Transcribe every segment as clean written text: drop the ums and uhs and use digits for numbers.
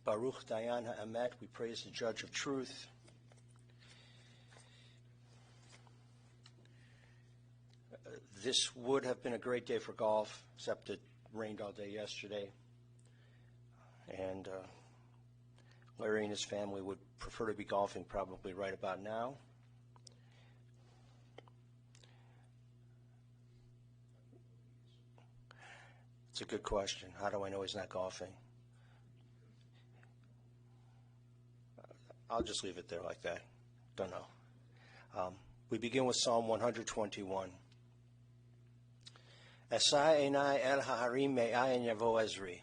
Baruch Dayan HaEmet, we praise the Judge of Truth. This would have been a great day for golf, except it rained all day yesterday. And Larry and his family would prefer to be golfing probably right about now. It's a good question. How do I know he's not golfing? I'll just leave it there like that. Don't know. We begin with Psalm 121. Esai enai el ha'arim me'ayin yavo Ezri.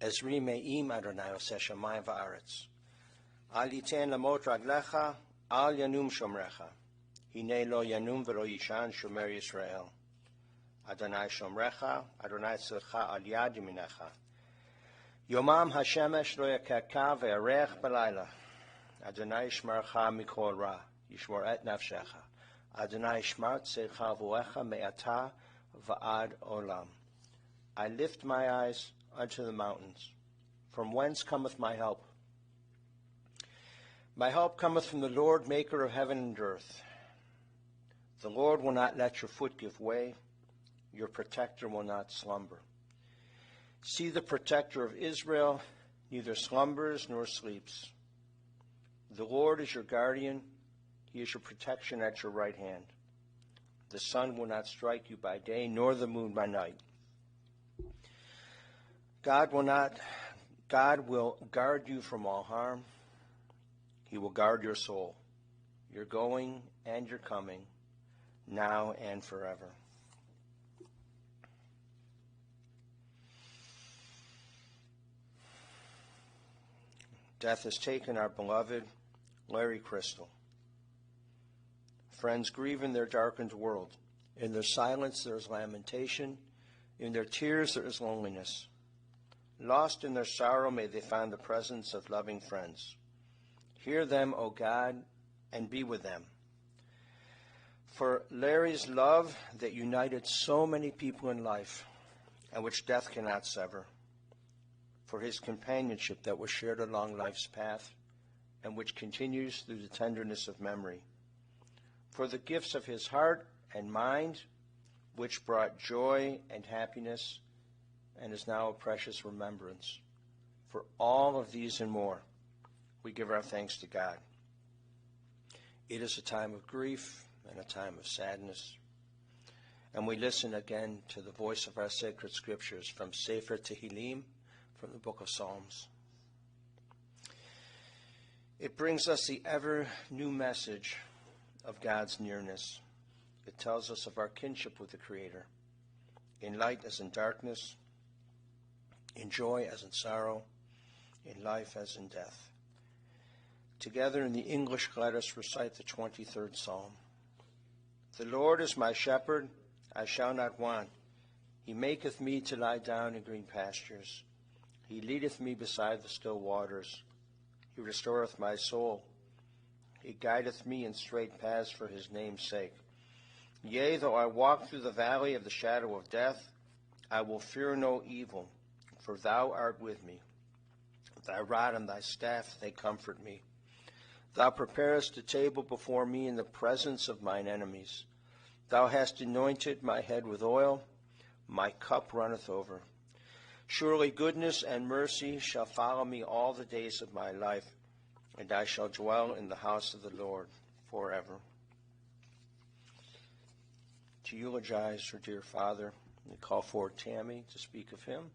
Ezri me'im Adonai oseh shamayim va'aretz. Al yiten lamot raglecha, al yanum shomrecha. Hine lo yanum v'lo yishan shomer Yisrael. Adonai shomrecha, Adonai tzilcha al yad yaminecha. Yomam hashemesh lo yakeka ve'arech balayla. Adonai shmarcha mikol ra, yishmor et nafshecha. Adonai shmar tzecha v'oecha me'ata va'ad olam. I lift my eyes unto the mountains. From whence cometh my help? My help cometh from the Lord, maker of heaven and earth. The Lord will not let your foot give way. Your protector will not slumber. See, the protector of Israel neither slumbers nor sleeps. The Lord is your guardian. He is your protection at your right hand. The sun will not strike you by day, nor the moon by night. God will guard you from all harm. He will guard your soul, your going and your coming, now and forever. Death has taken our beloved Larry Crystal. Friends grieve in their darkened world. In their silence there is lamentation. In their tears there is loneliness. Lost in their sorrow may they find the presence of loving friends. Hear them, O God, and be with them. For Larry's love that united so many people in life, and which death cannot sever. For his companionship that was shared along life's path, and which continues through the tenderness of memory. For the gifts of his heart and mind, which brought joy and happiness, and is now a precious remembrance. For all of these and more, we give our thanks to God. It is a time of grief and a time of sadness. And we listen again to the voice of our sacred scriptures from Sefer Tehillim, from the book of Psalms. It brings us the ever new message of God's nearness. It tells us of our kinship with the Creator, in light as in darkness, in joy as in sorrow, in life as in death. Together in the English, let us recite the 23rd Psalm. The Lord is my shepherd, I shall not want. He maketh me to lie down in green pastures. He leadeth me beside the still waters. He restoreth my soul. He guideth me in straight paths for his name's sake. Yea, though I walk through the valley of the shadow of death, I will fear no evil, for thou art with me. Thy rod and thy staff, they comfort me. Thou preparest a table before me in the presence of mine enemies. Thou hast anointed my head with oil, my cup runneth over. Surely goodness and mercy shall follow me all the days of my life, and I shall dwell in the house of the Lord forever. To eulogize her dear father, we call forward Tammy to speak of him,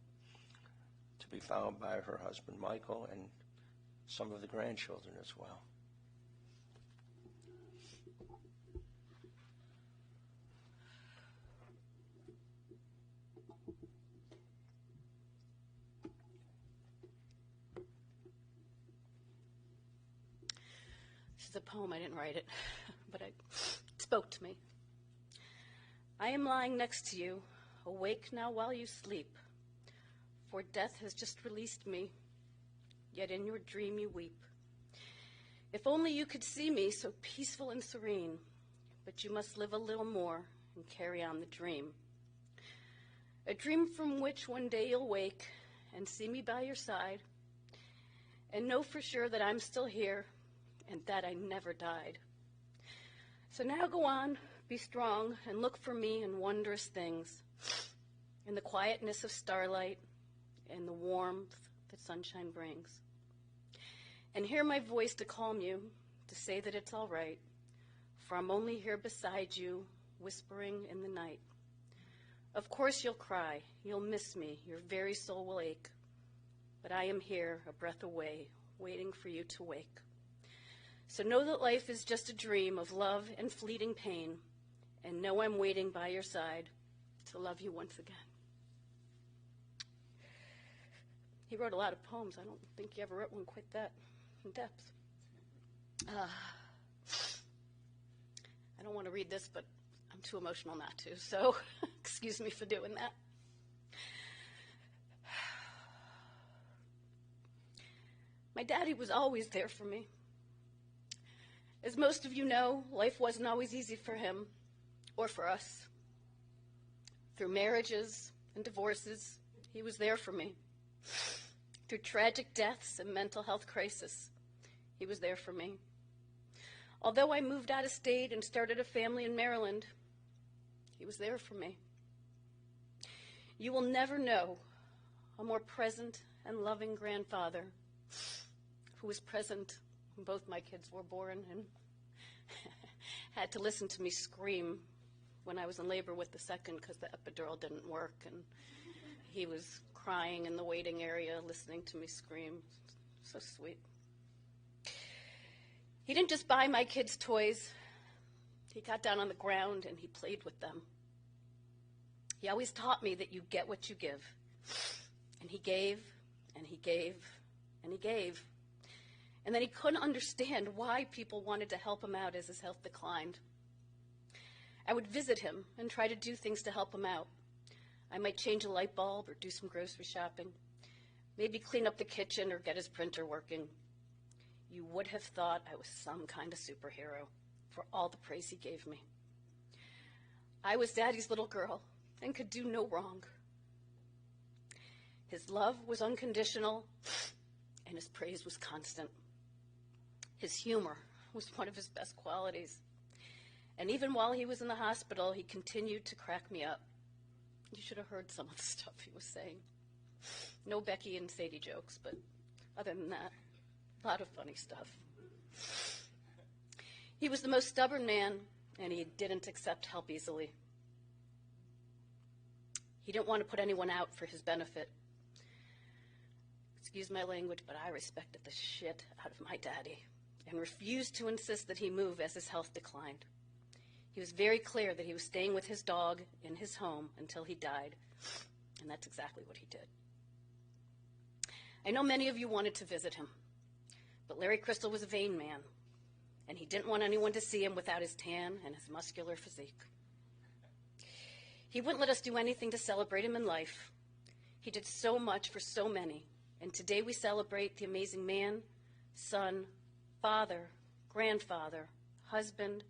to be followed by her husband Michael and some of the grandchildren as well. This is a poem. I didn't write it, but it spoke to me. I am lying next to you, awake now while you sleep, for death has just released me, yet in your dream you weep. If only you could see me so peaceful and serene, but you must live a little more and carry on the dream. A dream from which one day you'll wake and see me by your side, and know for sure that I'm still here and that I never died. So now go on, be strong, and look for me in wondrous things, in the quietness of starlight and the warmth that sunshine brings. And hear my voice to calm you, to say that it's all right, for I'm only here beside you, whispering in the night. Of course you'll cry, you'll miss me, your very soul will ache, but I am here, a breath away, waiting for you to wake. So know that life is just a dream of love and fleeting pain, and know I'm waiting by your side to love you once again. He wrote a lot of poems. I don't think he ever wrote one quite that in depth. I don't want to read this, but I'm too emotional not to, so excuse me for doing that. My daddy was always there for me. As most of you know, life wasn't always easy for him or for us. Through marriages and divorces, he was there for me. Through tragic deaths and mental health crisis, he was there for me. Although I moved out of state and started a family in Maryland, he was there for me. You will never know a more present and loving grandfather who was present when both my kids were born and had to listen to me scream when I was in labor with the second because the epidural didn't work, and he was crying in the waiting area listening to me scream. So sweet. He didn't just buy my kids toys. He got down on the ground and he played with them. He always taught me that you get what you give. And he gave, and he gave, and he gave. And then he couldn't understand why people wanted to help him out as his health declined. I would visit him and try to do things to help him out. I might change a light bulb or do some grocery shopping, maybe clean up the kitchen or get his printer working. You would have thought I was some kind of superhero for all the praise he gave me. I was Daddy's little girl and could do no wrong. His love was unconditional and his praise was constant. His humor was one of his best qualities. And even while he was in the hospital, he continued to crack me up. You should have heard some of the stuff he was saying. No Becky and Sadie jokes, but other than that, a lot of funny stuff. He was the most stubborn man, and he didn't accept help easily. He didn't want to put anyone out for his benefit. Excuse my language, but I respected the shit out of my daddy and refused to insist that he move as his health declined. He was very clear that he was staying with his dog in his home until he died, and that's exactly what he did. I know many of you wanted to visit him, but Larry Crystal was a vain man, and he didn't want anyone to see him without his tan and his muscular physique. He wouldn't let us do anything to celebrate him in life. He did so much for so many, and today we celebrate the amazing man, son, father, grandfather, husband,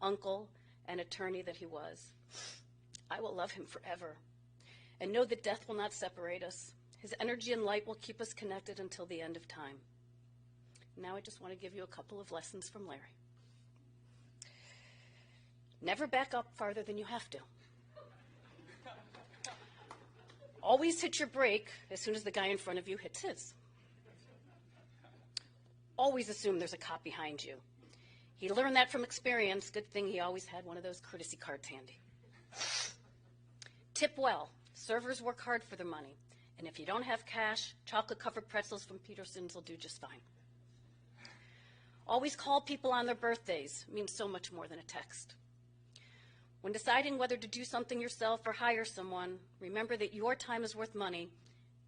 uncle, and attorney that he was. I will love him forever and know that death will not separate us. His energy and light will keep us connected until the end of time. Now I just want to give you a couple of lessons from Larry. Never back up farther than you have to. Always hit your brake as soon as the guy in front of you hits his. Always assume there's a cop behind you. He learned that from experience. Good thing he always had one of those courtesy cards handy. Tip well. Servers work hard for their money. And if you don't have cash, chocolate-covered pretzels from Peterson's will do just fine. Always call people on their birthdays. It means so much more than a text. When deciding whether to do something yourself or hire someone, remember that your time is worth money,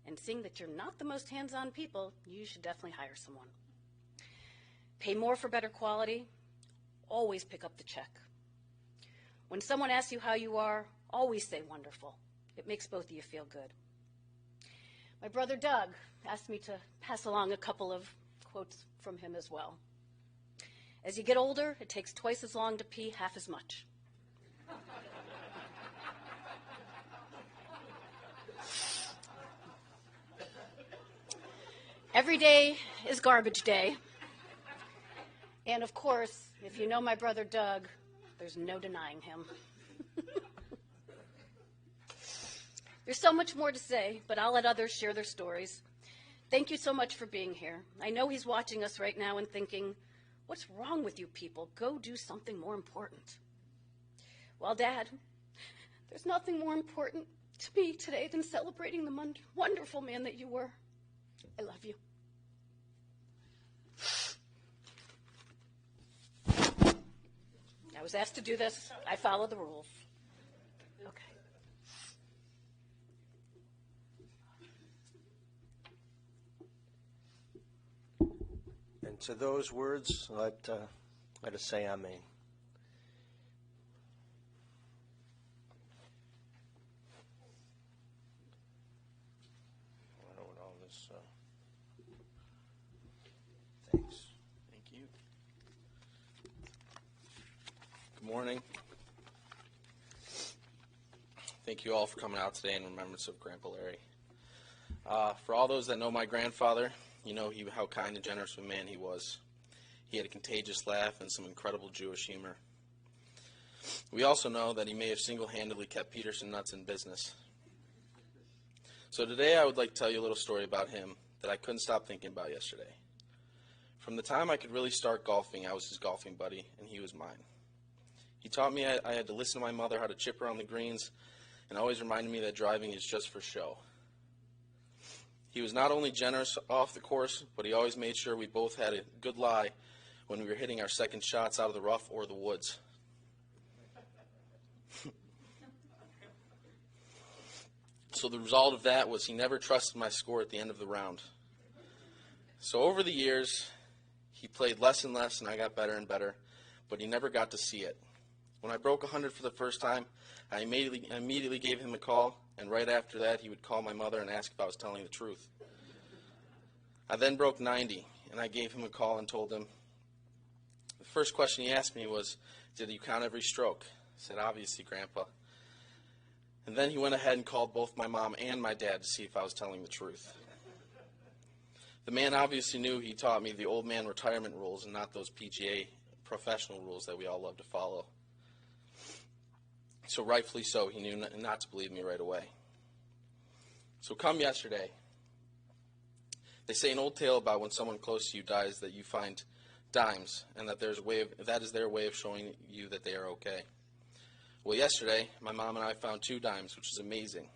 and seeing that you're not the most hands-on people, you should definitely hire someone. Pay more for better quality. Always pick up the check. When someone asks you how you are, always say wonderful. It makes both of you feel good. My brother Doug asked me to pass along a couple of quotes from him as well. As you get older, it takes twice as long to pee half as much. Every day is garbage day. And of course, if you know my brother Doug, there's no denying him. There's so much more to say, but I'll let others share their stories. Thank you so much for being here. I know he's watching us right now and thinking, what's wrong with you people? Go do something more important. Well, Dad, there's nothing more important to me today than celebrating the wonderful man that you were. I love you. I was asked to do this. I follow the rules. Okay. And to those words, let us say amen. I don't know what all this. Thanks. Thank you. Good morning. Thank you all for coming out today in remembrance of Grandpa Larry. For all those that know my grandfather, you know how kind and generous of a man he was. He had a contagious laugh and some incredible Jewish humor. We also know that he may have single-handedly kept Peterson Nuts in business. So today I would like to tell you a little story about him that I couldn't stop thinking about yesterday. From the time I could really start golfing, I was his golfing buddy, and he was mine. He taught me I had to listen to my mother how to chip around the greens, and always reminded me that driving is just for show. He was not only generous off the course, but he always made sure we both had a good lie when we were hitting our second shots out of the rough or the woods. So the result of that was he never trusted my score at the end of the round. So over the years, he played less and less, and I got better and better, but he never got to see it. When I broke 100 for the first time, I immediately gave him a call, and right after that, he would call my mother and ask if I was telling the truth. I then broke 90, and I gave him a call and told him. The first question he asked me was, did you count every stroke? I said, obviously, Grandpa. And then he went ahead and called both my mom and my dad to see if I was telling the truth. The man obviously knew he taught me the old man retirement rules and not those PGA professional rules that we all love to follow. So rightfully so, he knew not to believe me right away. So come yesterday. They say an old tale about when someone close to you dies that you find dimes, and that that is their way of showing you that they are okay. Well, yesterday, my mom and I found 2 dimes, which is amazing.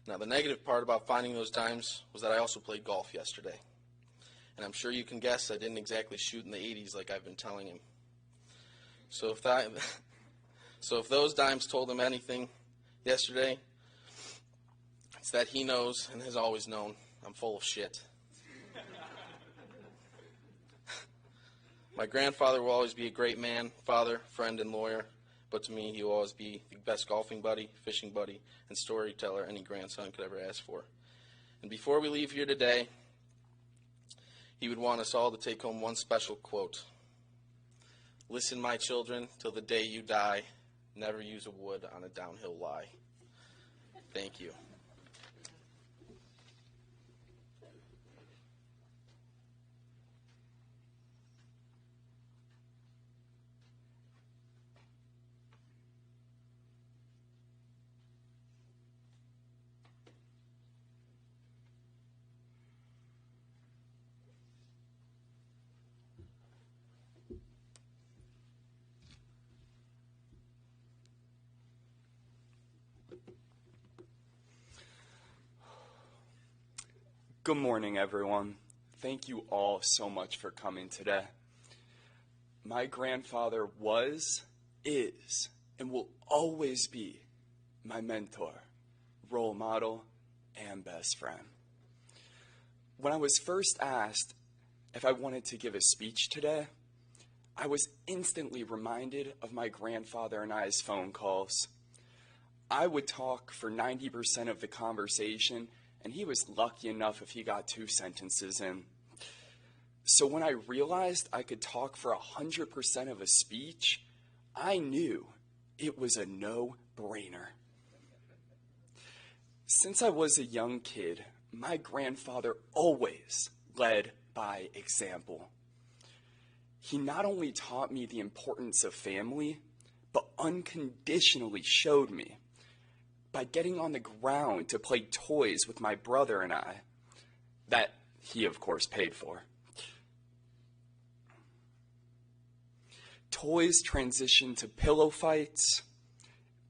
Now, the negative part about finding those dimes was that I also played golf yesterday. And I'm sure you can guess I didn't exactly shoot in the 80s like I've been telling him. So if those dimes told him anything yesterday, it's that he knows and has always known I'm full of shit. My grandfather will always be a great man, father, friend, and lawyer, but to me he will always be the best golfing buddy, fishing buddy, and storyteller any grandson could ever ask for. And before we leave here today, he would want us all to take home one special quote. Listen, my children, till the day you die. Never use a wood on a downhill lie. Thank you. Good morning, everyone. Thank you all so much for coming today. My grandfather was, is, and will always be my mentor, role model, and best friend. When I was first asked if I wanted to give a speech today, I was instantly reminded of my grandfather and I's phone calls. I would talk for 90% of the conversation, and he was lucky enough if he got 2 sentences in. So when I realized I could talk for 100% of a speech, I knew it was a no-brainer. Since I was a young kid, my grandfather always led by example. He not only taught me the importance of family, but unconditionally showed me by getting on the ground to play toys with my brother and I, that he, of course, paid for. Toys transitioned to pillow fights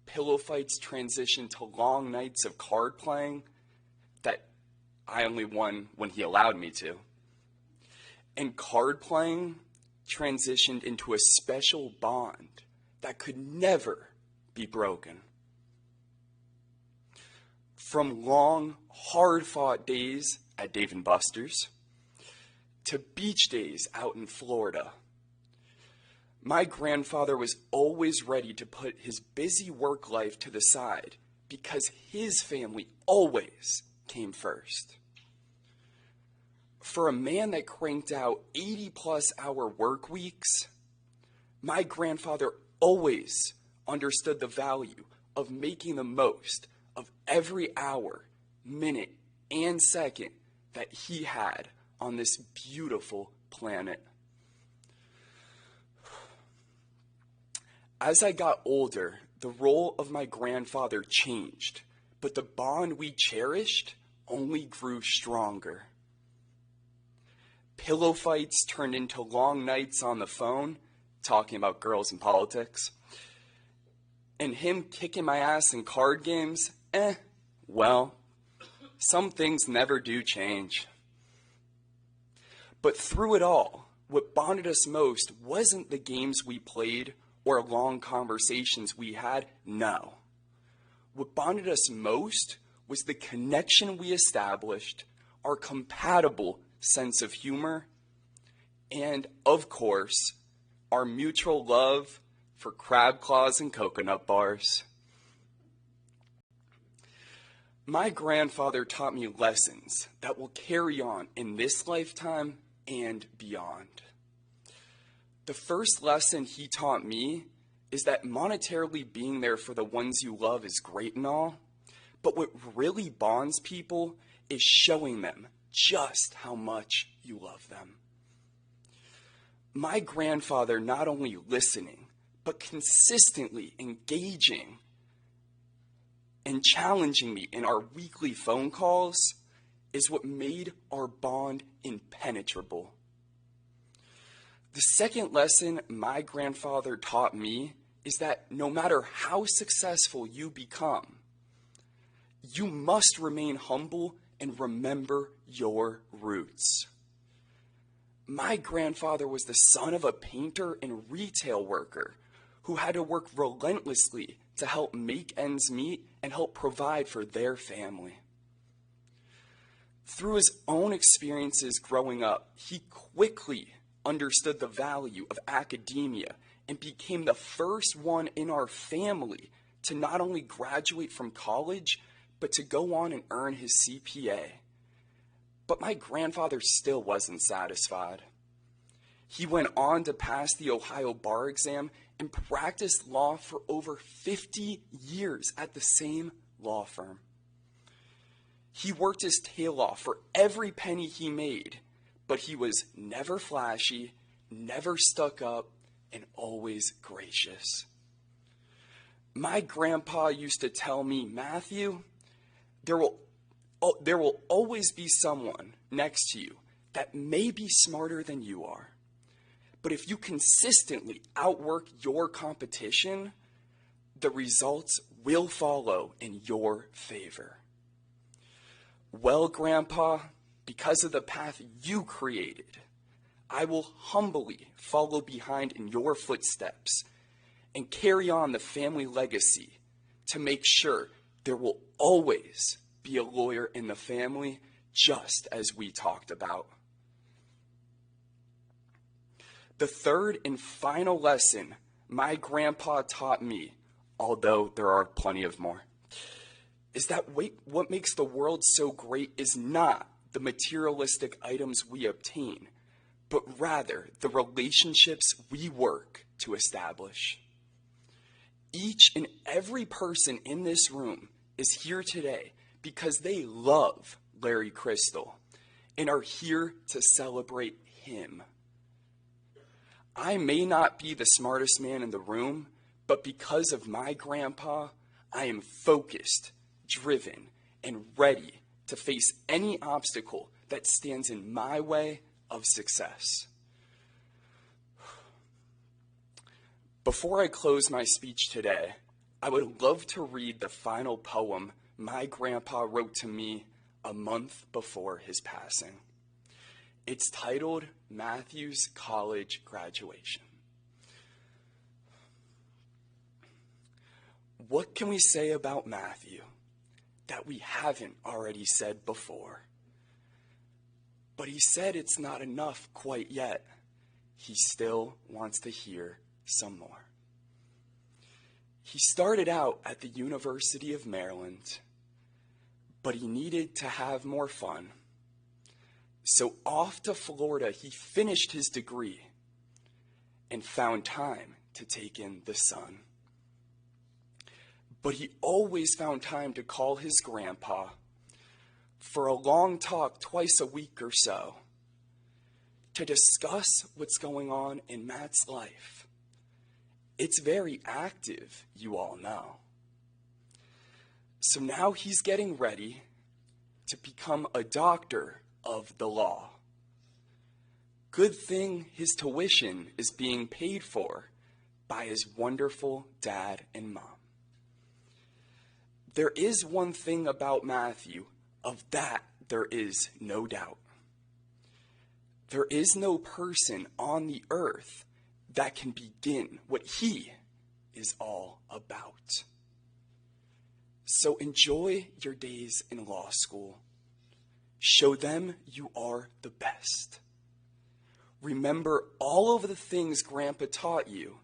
transitioned to long nights of card playing that I only won when he allowed me to. And card playing transitioned into a special bond that could never be broken. From long, hard-fought days at Dave & Buster's to beach days out in Florida, my grandfather was always ready to put his busy work life to the side because his family always came first. For a man that cranked out 80-plus hour work weeks, my grandfather always understood the value of making the most of every hour, minute, and second that he had on this beautiful planet. As I got older, the role of my grandfather changed, but the bond we cherished only grew stronger. Pillow fights turned into long nights on the phone, talking about girls and politics. And him kicking my ass in card games, well, some things never do change. But through it all, what bonded us most wasn't the games we played or long conversations we had, no. What bonded us most was the connection we established, our compatible sense of humor, and, of course, our mutual love for crab claws and coconut bars. My grandfather taught me lessons that will carry on in this lifetime and beyond. The first lesson he taught me is that monetarily being there for the ones you love is great and all, but what really bonds people is showing them just how much you love them. My grandfather not only listening, but consistently engaging and challenging me in our weekly phone calls is what made our bond impenetrable. The second lesson my grandfather taught me is that no matter how successful you become, you must remain humble and remember your roots. My grandfather was the son of a painter and retail worker who had to work relentlessly to help make ends meet and help provide for their family. Through his own experiences growing up, he quickly understood the value of academia and became the first one in our family to not only graduate from college, but to go on and earn his CPA. But my grandfather still wasn't satisfied. He went on to pass the Ohio bar exam and practiced law for over 50 years at the same law firm. He worked his tail off for every penny he made, but he was never flashy, never stuck up, and always gracious. My grandpa used to tell me, Matthew, there will always be someone next to you that may be smarter than you are. But if you consistently outwork your competition, the results will follow in your favor. Well, Grandpa, because of the path you created, I will humbly follow behind in your footsteps and carry on the family legacy to make sure there will always be a lawyer in the family, just as we talked about. The third and final lesson my grandpa taught me, although there are plenty of more, is that what makes the world so great is not the materialistic items we obtain, but rather the relationships we work to establish. Each and every person in this room is here today because they love Larry Crystal, and are here to celebrate him. I may not be the smartest man in the room, but because of my grandpa, I am focused, driven, and ready to face any obstacle that stands in my way of success. Before I close my speech today, I would love to read the final poem my grandpa wrote to me a month before his passing. It's titled Matthew's College Graduation. What can we say about Matthew that we haven't already said before? But he said it's not enough quite yet. He still wants to hear some more. He started out at the University of Maryland, but he needed to have more fun. So off to Florida, he finished his degree and found time to take in the sun. But he always found time to call his grandpa for a long talk twice a week or so to discuss what's going on in Matt's life. It's very active, you all know. So now he's getting ready to become a doctor of the law. Good thing his tuition is being paid for by his wonderful dad and mom. There is one thing about Matthew, of that there is no doubt. There is no person on the earth that can begin what he is all about. So enjoy your days in law school. Show them you are the best. Remember all of the things Grandpa taught you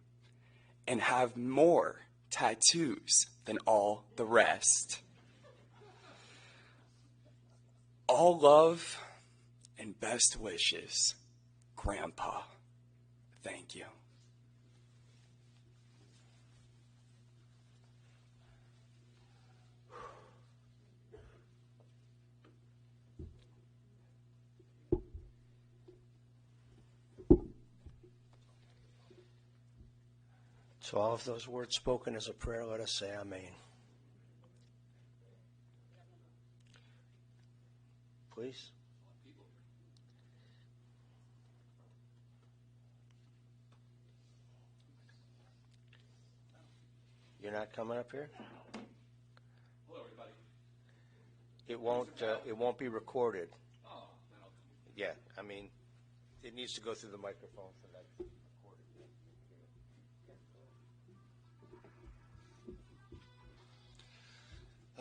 and have more tattoos than all the rest. All love and best wishes, Grandpa. Thank you. To all of those words spoken as a prayer, let us say amen. Please. You're not coming up here? Hello, everybody. It won't be recorded. Oh, then I'll come. Yeah, I mean, it needs to go through the microphone for that.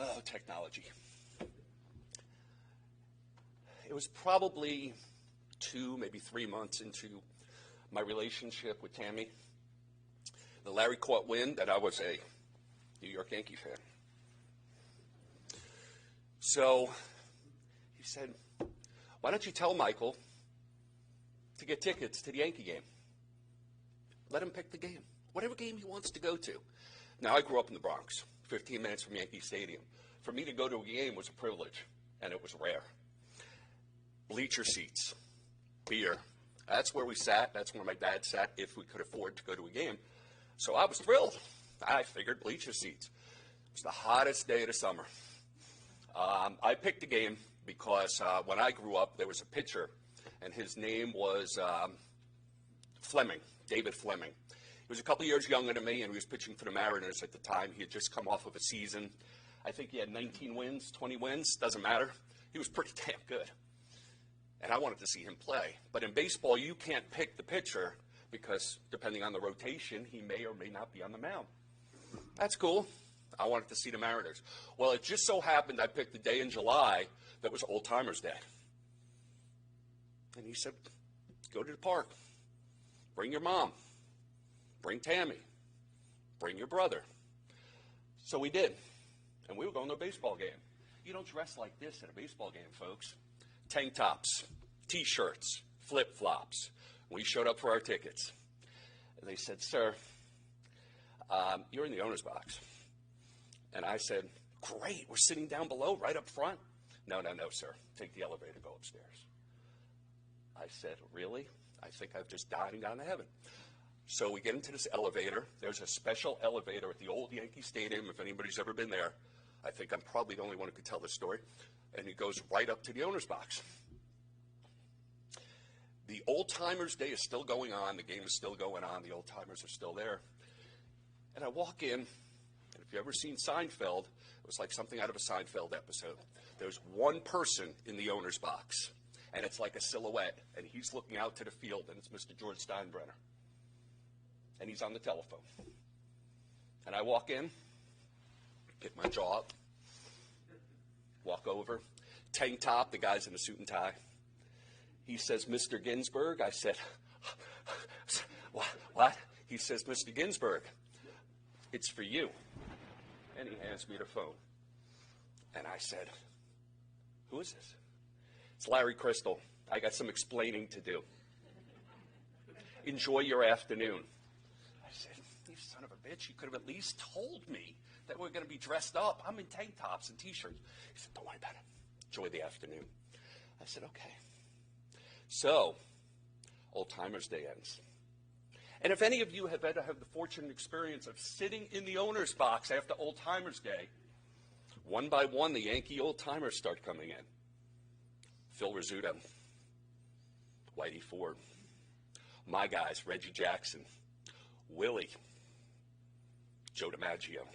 Oh, technology. It was probably 2, maybe 3 months into my relationship with Tammy that Larry caught wind that I was a New York Yankee fan. So he said, why don't you tell Michael to get tickets to the Yankee game? Let him pick the game, whatever game he wants to go to. Now, I grew up in the Bronx, 15 minutes from Yankee Stadium. For me to go to a game was a privilege, and it was rare. Bleacher seats, beer. That's where we sat. That's where my dad sat if we could afford to go to a game. So I was thrilled. I figured bleacher seats. It was the hottest day of the summer. I picked the game because when I grew up, there was a pitcher, and his name was Fleming, David Fleming. He was a couple years younger than me, and he was pitching for the Mariners at the time. He had just come off of a season. I think he had 19 wins, 20 wins, doesn't matter. He was pretty damn good. And I wanted to see him play. But in baseball, you can't pick the pitcher because depending on the rotation, he may or may not be on the mound. That's cool. I wanted to see the Mariners. Well, it just so happened I picked the day in July that was Old Timers Day. And he said, go to the park. Bring your mom. Bring Tammy. Bring your brother. So we did. And we were going to a baseball game. You don't dress like this at a baseball game, folks. Tank tops, T-shirts, flip-flops. We showed up for our tickets. And they said, sir, you're in the owner's box. And I said, great, we're sitting down below, right up front. No, sir. Take the elevator, go upstairs. I said, really? I think I've just died and gone to heaven. So we get into this elevator. There's a special elevator at the old Yankee Stadium, if anybody's ever been there. I think I'm probably the only one who could tell this story. And it goes right up to the owner's box. The Old Timers Day is still going on. The game is still going on. The Old Timers are still there. And I walk in, and if you've ever seen Seinfeld, it was like something out of a Seinfeld episode. There's one person in the owner's box, and it's like a silhouette, and he's looking out to the field, and it's Mr. George Steinbrenner. And he's on the telephone. And I walk in, pick my jaw up, walk over, tank top, the guy's in a suit and tie. He says, Mr. Ginsburg. I said, what? He says, Mr. Ginsburg, it's for you. And he hands me the phone. And I said, who is this? It's Larry Crystal. I got some explaining to do. Enjoy your afternoon. I said, you son of a bitch, you could have at least told me that we're going to be dressed up. I'm in tank tops and T-shirts. He said, don't worry about it. Enjoy the afternoon. I said, okay. So, Old Timers Day ends. And if any of you have ever had the fortunate experience of sitting in the owner's box after Old Timers Day, one by one, the Yankee old timers start coming in. Phil Rizzuto, Whitey Ford, my guys, Reggie Jackson, Willie, Joe DiMaggio.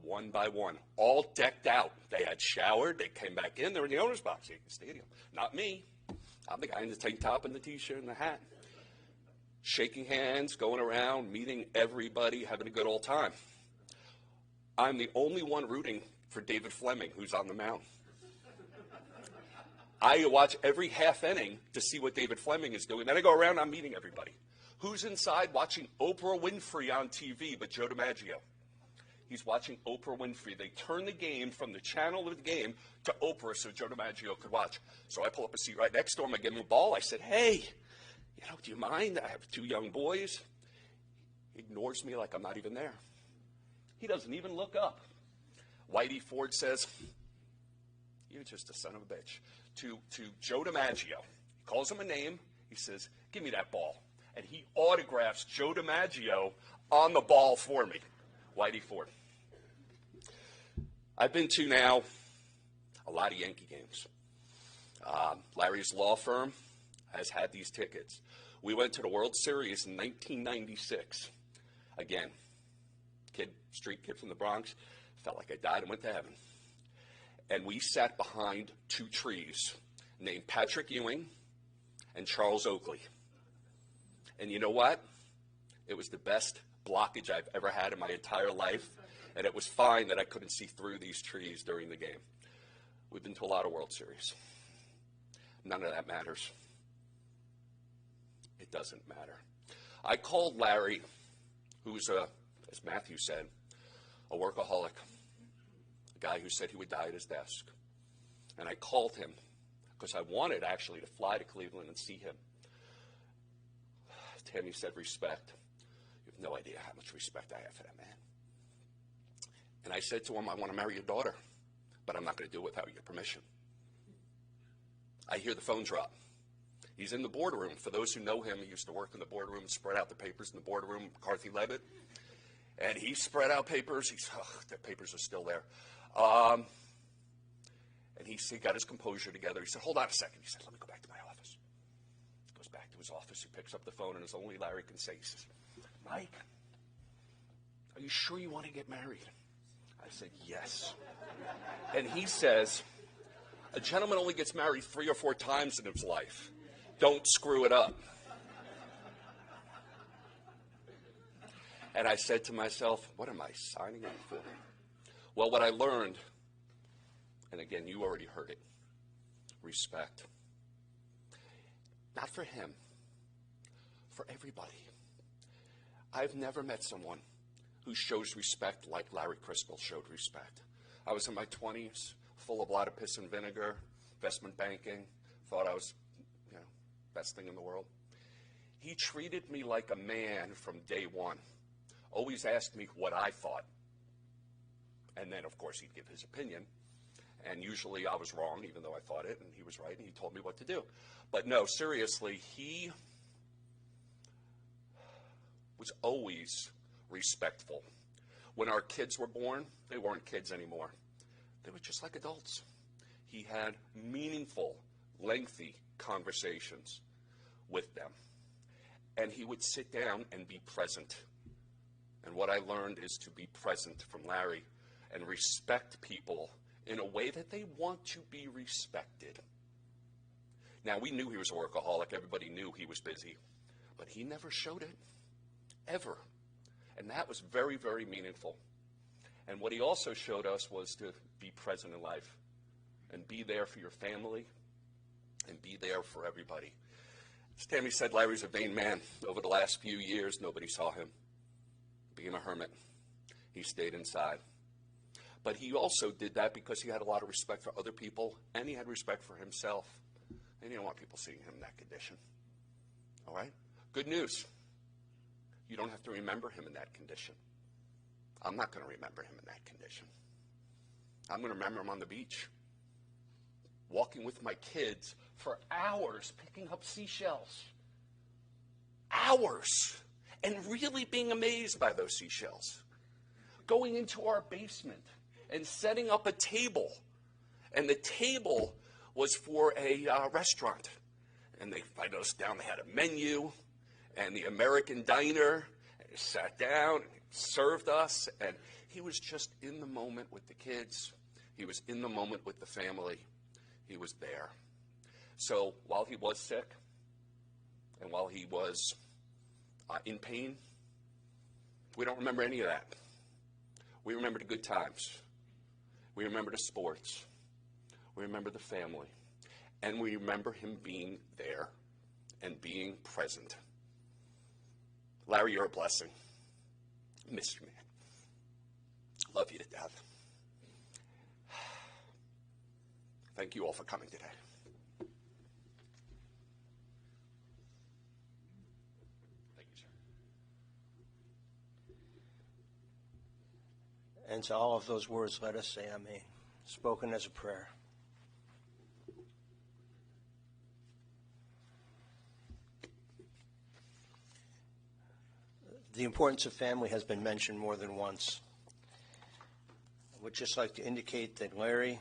One by one, all decked out. They had showered, they came back in, they were in the owner's box, Yankee Stadium. Not me. I'm the guy in the tank top and the T-shirt and the hat. Shaking hands, going around, meeting everybody, having a good old time. I'm the only one rooting for David Fleming, who's on the mound. I watch every half inning to see what David Fleming is doing. Then I go around, I'm meeting everybody. Who's inside watching Oprah Winfrey on TV but Joe DiMaggio? He's watching Oprah Winfrey. They turn the game from the channel of the game to Oprah so Joe DiMaggio could watch. So I pull up a seat right next to him. I give him a ball. I said, hey, do you mind? I have 2 young boys. He ignores me like I'm not even there. He doesn't even look up. Whitey Ford says, you're just a son of a bitch. To Joe DiMaggio. He calls him a name. He says, give me that ball. And he autographs Joe DiMaggio on the ball for me. Whitey Ford. I've been to now a lot of Yankee games. Larry's law firm has had these tickets. We went to the World Series in 1996. Again, street kid from the Bronx, felt like I died and went to heaven. And we sat behind 2 trees named Patrick Ewing and Charles Oakley. And you know what? It was the best blockage I've ever had in my entire life, and it was fine that I couldn't see through these trees during the game. We've been to a lot of World Series. None of that matters. It doesn't matter. I called Larry, who's, as Matthew said, a workaholic, a guy who said he would die at his desk. And I called him because I wanted actually to fly to Cleveland and see him. Tammy said, respect. You have no idea how much respect I have for that man. And I said to him, I want to marry your daughter, but I'm not going to do it without your permission. I hear the phone drop. He's in the boardroom. For those who know him, he used to work in the boardroom and spread out the papers in the boardroom, McCarthy Levitt. And he spread out papers. The papers are still there. And he got his composure together. He said, hold on a second. He said, let me go back to my office. He goes back to his office. He picks up the phone, and as only Larry can say, he says, Mike, are you sure you want to get married? I said, yes. And he says, a gentleman only gets married 3 or 4 times in his life. Don't screw it up. And I said to myself, what am I signing up for? Well, what I learned, and again, you already heard it, respect. Not for him, for everybody. I've never met someone who shows respect like Larry Crystal showed respect. I was in my 20s, full of a lot of piss and vinegar, investment banking, thought I was, best thing in the world. He treated me like a man from day one. Always asked me what I thought. And then, of course, he'd give his opinion. And usually I was wrong, even though I thought it, and he was right, and he told me what to do. But no, seriously, he was always respectful. When our kids were born, they weren't kids anymore. They were just like adults. He had meaningful, lengthy conversations with them. And he would sit down and be present. And what I learned is to be present from Larry and respect people in a way that they want to be respected. Now, we knew he was a workaholic. Everybody knew he was busy. But he never showed it, ever. And that was very, very meaningful. And what he also showed us was to be present in life and be there for your family and be there for everybody. As Tammy said, Larry's a vain man. Over the last few years, nobody saw him being a hermit. He stayed inside. But he also did that because he had a lot of respect for other people, and he had respect for himself. And he didn't want people seeing him in that condition. All right? Good news. You don't have to remember him in that condition. I'm not going to remember him in that condition. I'm going to remember him on the beach, walking with my kids for hours, picking up seashells. Hours. And really being amazed by those seashells. Going into our basement and setting up a table. And the table was for a restaurant. And they invited us down. They had a menu and the American diner. And he sat down and he served us. And he was just in the moment with the kids. He was in the moment with the family. He was there. So while he was sick and while he was in pain, we don't remember any of that. We remember the good times. We remember the sports. We remember the family. And we remember him being there and being present. Larry, you're a blessing. Miss you, man. Love you to death. Thank you all for coming today. Thank you, sir. And to all of those words, let us say amen, spoken as a prayer. The importance of family has been mentioned more than once. I would just like to indicate that Larry,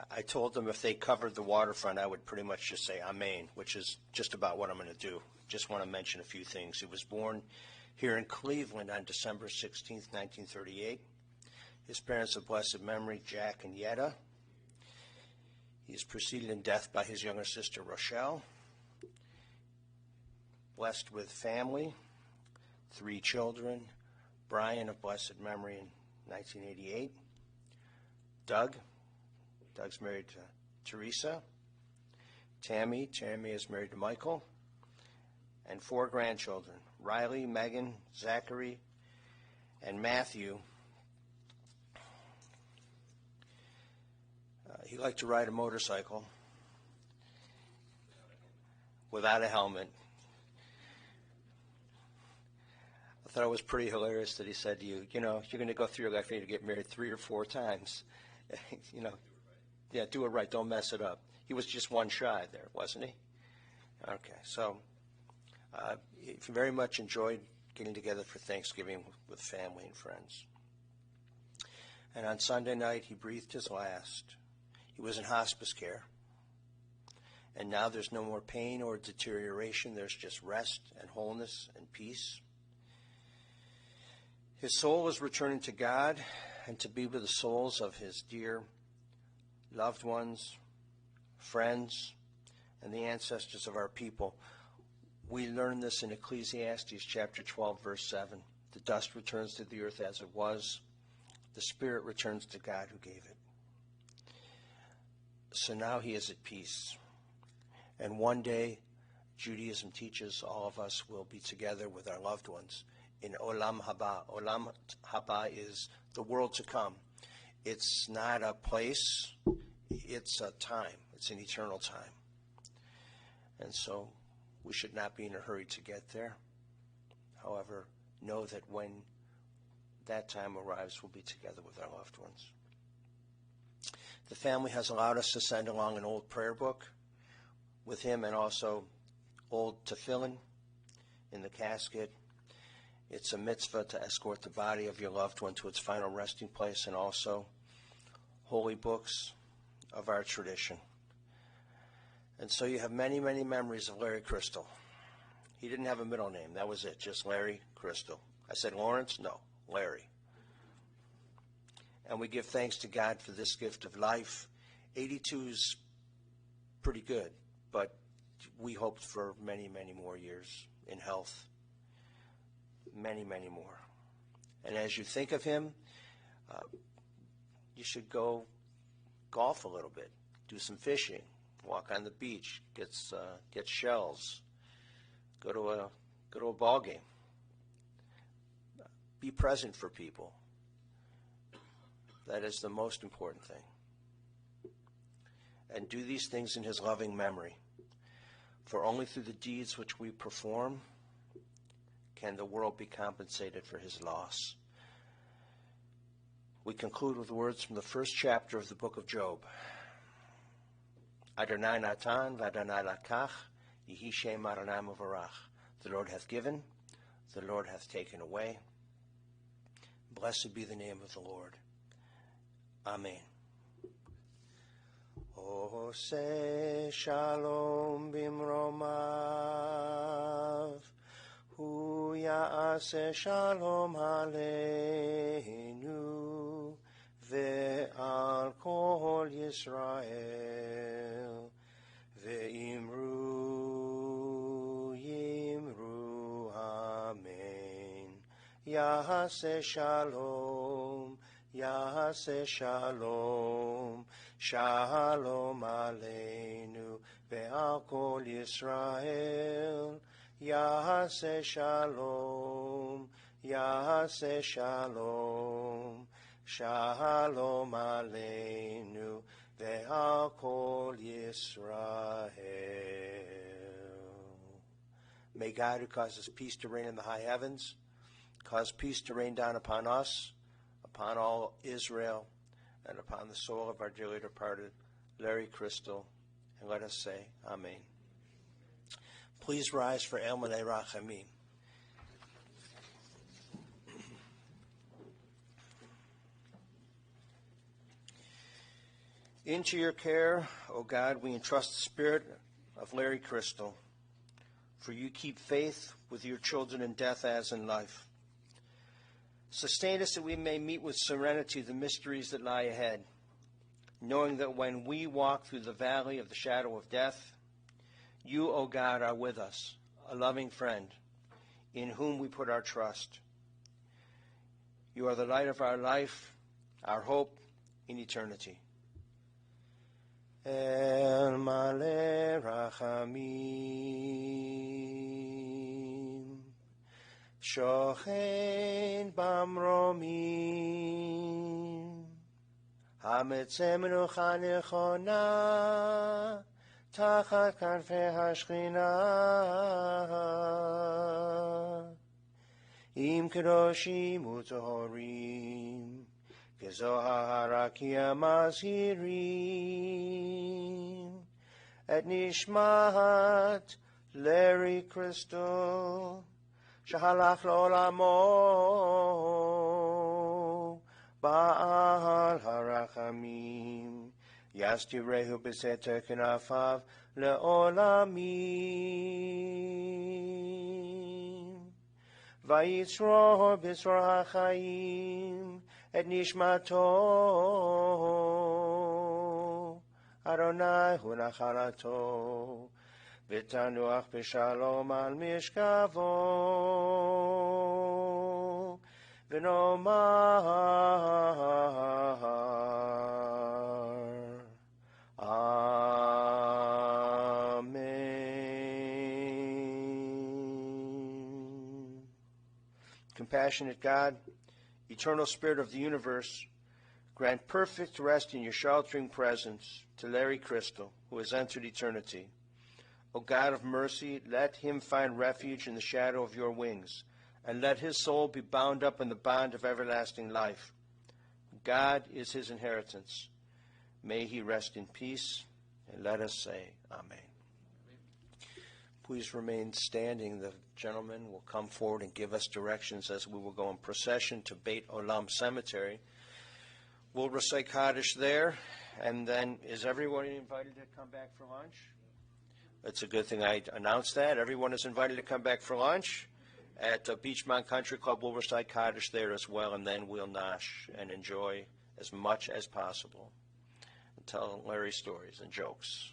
I told them if they covered the waterfront, I would pretty much just say amen, which is just about what I'm going to do. Just want to mention a few things. He was born here in Cleveland on December 16th, 1938. His parents of blessed memory, Jack and Yetta. He is preceded in death by his younger sister, Rochelle. Blessed with family, 3 children, Brian of blessed memory in 1988. Doug's married to Teresa. Tammy is married to Michael. And 4 grandchildren, Riley, Megan, Zachary, and Matthew. He liked to ride a motorcycle without a helmet. I thought it was pretty hilarious that he said to you, you're going to go through your life, you need to get married 3 or 4 times. Yeah, do it right, don't mess it up. He was just one shy there, wasn't he? Okay, so he very much enjoyed getting together for Thanksgiving with family and friends. And on Sunday night, he breathed his last. He was in hospice care. And now there's no more pain or deterioration. There's just rest and wholeness and peace. His soul is returning to God and to be with the souls of his dear loved ones, friends, and the ancestors of our people. We learn this in Ecclesiastes chapter 12, verse 7. The dust returns to the earth as it was. The spirit returns to God who gave it. So now he is at peace. And one day, Judaism teaches all of us will be together with our loved ones in Olam Haba. Olam Haba is the world to come. It's not a place, it's a time. It's an eternal time. And so we should not be in a hurry to get there. However, know that when that time arrives, we'll be together with our loved ones. The family has allowed us to send along an old prayer book with him and also old tefillin in the casket. It's a mitzvah to escort the body of your loved one to its final resting place, and also holy books of our tradition. And so you have many, many memories of Larry Crystal. He didn't have a middle name. That was it, just Larry Crystal. I said Lawrence? No, Larry. And we give thanks to God for this gift of life. 82 is pretty good, but we hoped for many, many more years in health. Many, many more. And as you think of him, you should go golf a little bit, do some fishing, walk on the beach, get shells, go to a ball game, be present for people. That is the most important thing. And do these things in his loving memory. For only through the deeds which we perform can the world be compensated for his loss. We conclude with words from the first chapter of the book of Job. Adonai natan v'Adonai lakach, Yehi Shem Adonai mevarach. The Lord hath given, the Lord hath taken away. Blessed be the name of the Lord. Amen. Ose shalom bimromav, hu ya'aseh shalom aleinu, ve'al kol Yisrael, ve'imru yimru amen. Ya'aseh shalom, Ya'aseh shalom, shalom aleinu, ve'al kol Yisrael. Ya'aseh shalom, Ya'aseh shalom, shalom aleinu, ve'al kol Yisrael. May God, who causes peace to reign in the high heavens, cause peace to rain down upon us, upon all Israel, and upon the soul of our dearly departed Larry Crystal, and let us say Amen. Please rise for Elmanei Rachamim. Into your care, O God, we entrust the spirit of Larry Crystal, for you keep faith with your children in death as in life. Sustain us that we may meet with serenity the mysteries that lie ahead, knowing that when we walk through the valley of the shadow of death, you, O God, are with us, a loving friend, in whom we put our trust. You are the light of our life, our hope in eternity. El Maleh Rachamim, Shochen Bamromim, Hametzeh Menucha Nechona, Tachat Kanfei Hashchina, Im Kedoshim Utohorim, Kezohar Ki Mazhirim, Et Nishmat Larry Crystal, Shahalach L'Olamo, Ba'al Harachamim, Yastirehu B'Seter Kenafav Le'olamim, Vayitzro B'Sror HaChaim, Et Nishmato, Adonai Hu Nachalato, V'tanuach b'shalom al mishkavo, v'nomar Amen. Compassionate God, eternal Spirit of the universe, grant perfect rest in your sheltering presence to Larry Crystal, who has entered eternity. O God of mercy, let him find refuge in the shadow of your wings, and let his soul be bound up in the bond of everlasting life. God is his inheritance. May he rest in peace, and let us say amen. Please remain standing. The gentleman will come forward and give us directions as we will go in procession to Beit Olam Cemetery. We'll recite Kaddish there, and then is everyone invited to come back for lunch? It's a good thing I announced that. Everyone is invited to come back for lunch. At Beachmont Country Club, we'll recite Kaddish there as well, and then we'll nosh and enjoy as much as possible and tell Larry stories and jokes.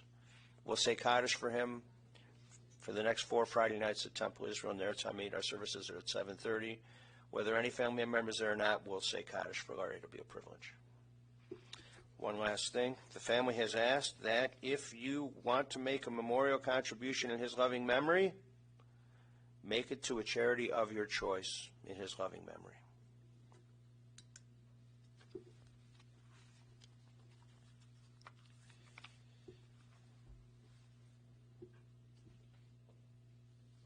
We'll say Kaddish for him for the next 4 Friday nights at Temple Israel, and their time 8. Our services are at 7:30. Whether any family members there or not, we'll say Kaddish for Larry. It'll be a privilege. One last thing. The family has asked that if you want to make a memorial contribution in his loving memory, make it to a charity of your choice in his loving memory.